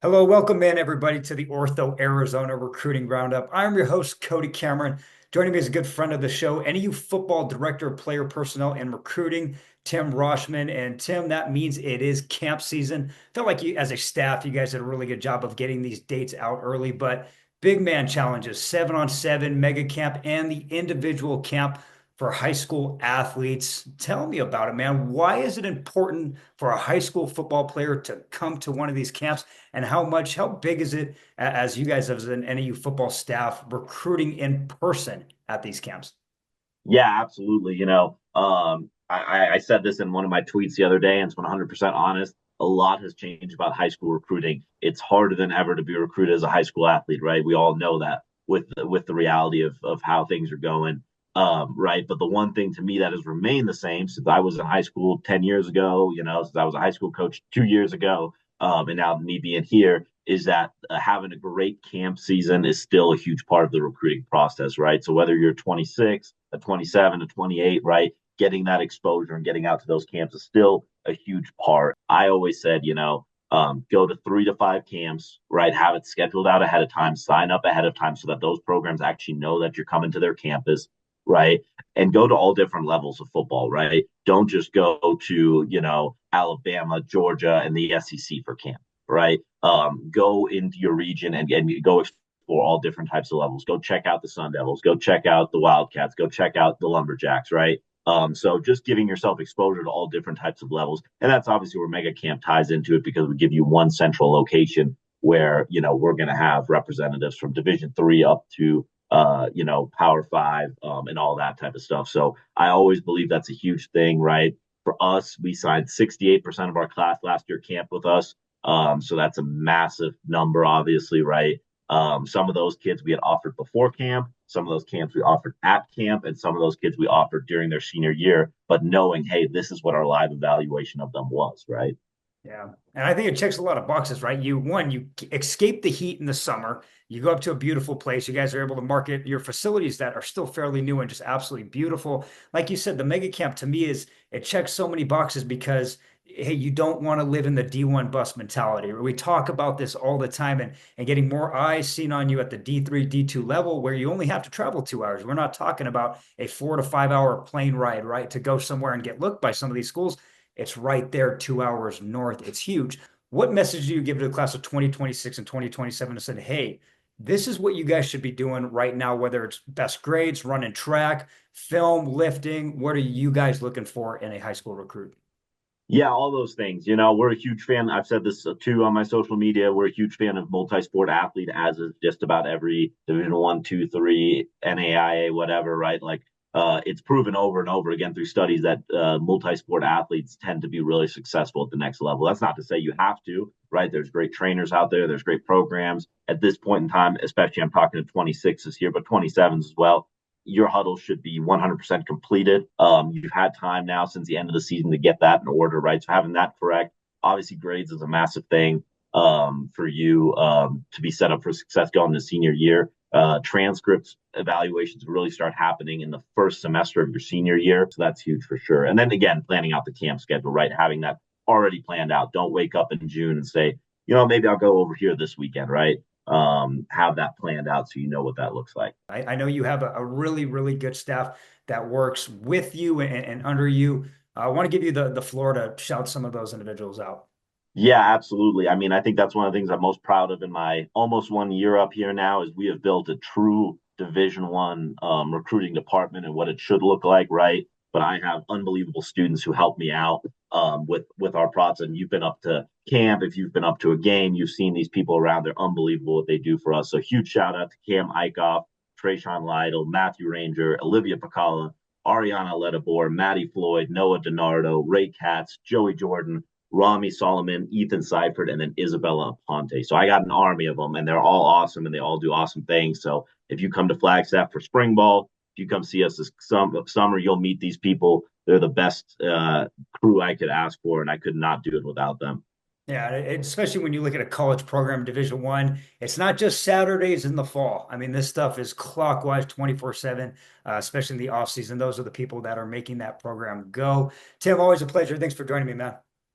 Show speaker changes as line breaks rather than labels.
Hello, welcome in everybody to the Ortho Arizona Recruiting Roundup. I'm your host, Cody Cameron. Joining me is a good friend of the show, NAU Football Director of Player Personnel and Recruiting, Tim Roschmann. And Tim, that means it is camp season. Felt like you, as a staff, you guys did a really good job of getting these dates out early, but big man challenges, 7-on-7, mega camp, and the individual camp for high school athletes. Tell me about it, man. Why is it important for a high school football player to come to one of these camps? And how big is it as you guys as an NAU football staff recruiting in person at these camps?
Yeah, absolutely. I said this in one of my tweets the other day, and it's 100% honest. A lot has changed about high school recruiting. It's harder than ever to be recruited as a high school athlete, right? We all know that with the reality of how things are going, right? But the one thing to me that has remained the same since I was in high school 10 years ago, since I was a high school coach 2 years ago, and now me being here, is that having a great camp season is still a huge part of the recruiting process, right? So whether you're 26, a 27, a 28, right? Getting that exposure and getting out to those camps is still a huge part. I always said, go to 3 to 5 camps, right? Have it scheduled out ahead of time, sign up ahead of time so that those programs actually know that you're coming to their campus, right? And go to all different levels of football, right? Don't just go to, Alabama, Georgia, and the SEC for camp, right? Go into your region and go explore all different types of levels. Go check out the Sun Devils, go check out the Wildcats, go check out the Lumberjacks, right? So just giving yourself exposure to all different types of levels. And that's obviously where Mega Camp ties into it because we give you one central location where, we're going to have representatives from Division 3 up to, Power 5, and all that type of stuff. So I always believe that's a huge thing, right? For us, we signed 68% of our class last year camp with us. So that's a massive number, obviously, right? Some of those kids we had offered before camp, some of those camps we offered at camp, and some of those kids we offered during their senior year, but knowing, hey, this is what our live evaluation of them was, right?
Yeah. And I think it checks a lot of boxes, right? You escape the heat in the summer. You go up to a beautiful place. You guys are able to market your facilities that are still fairly new and just absolutely beautiful. Like you said, the mega camp to me it checks so many boxes because hey, you don't want to live in the D1 bus mentality. We talk about this all the time and getting more eyes seen on you at the D3, D2 level where you only have to travel 2 hours. We're not talking about a 4 to 5 hour plane ride, right? To go somewhere and get looked by some of these schools. It's right there 2 hours north. It's huge. What message do you give to the class of 2026 and 2027 to say, hey, this is what you guys should be doing right now, whether it's best grades, running track, film, lifting? What are you guys looking for in a high school recruit?
Yeah, all those things. We're a huge fan. I've said this too on my social media. We're a huge fan of multi-sport athlete, as is just about every Division 1, 2, 3, NAIA, whatever, right? Like, it's proven over and over again through studies that multi-sport athletes tend to be really successful at the next level. That's not to say you have to, right? There's great trainers out there. There's great programs at this point in time, especially I'm talking to 26s here, but 27s as well. Your huddle should be 100% completed. You've had time now since the end of the season to get that in order, right? So having that correct, obviously grades is a massive thing for you to be set up for success going into senior year. Transcripts evaluations really start happening in the first semester of your senior year. So that's huge for sure. And then again, planning out the camp schedule, right? Having that already planned out. Don't wake up in June and say, maybe I'll go over here this weekend, right? Have that planned out so you know what that looks like.
I know you have a really, really good staff that works with you and under you. I want to give you the floor to shout some of those individuals out.
Yeah, absolutely. I mean, I think that's one of the things I'm most proud of in my almost 1 year up here now is we have built a true Division 1 recruiting department and what it should look like, right? But I have unbelievable students who help me out with our props. And you've been up to camp, if you've been up to a game, you've seen these people around. They're unbelievable what they do for us. So huge shout out to Cam Eichhoff, Trayshawn Lytle, Matthew Ranger, Olivia Pacala, Ariana Ledabor, Maddie Floyd, Noah DiNardo, Ray Katz, Joey Jordan, Rami Solomon, Ethan Seifert, and then Isabella Aponte. So I got an army of them, and they're all awesome, and they all do awesome things. So if you come to Flagstaff for spring ball, if you come see us this summer, you'll meet these people. They're the best crew I could ask for, and I could not do it without them.
Yeah, especially when you look at a college program, Division 1, it's not just Saturdays in the fall. I mean, this stuff is clockwise 24/7, especially in the off season. Those are the people that are making that program go. Tim, always a pleasure. Thanks for joining me, man.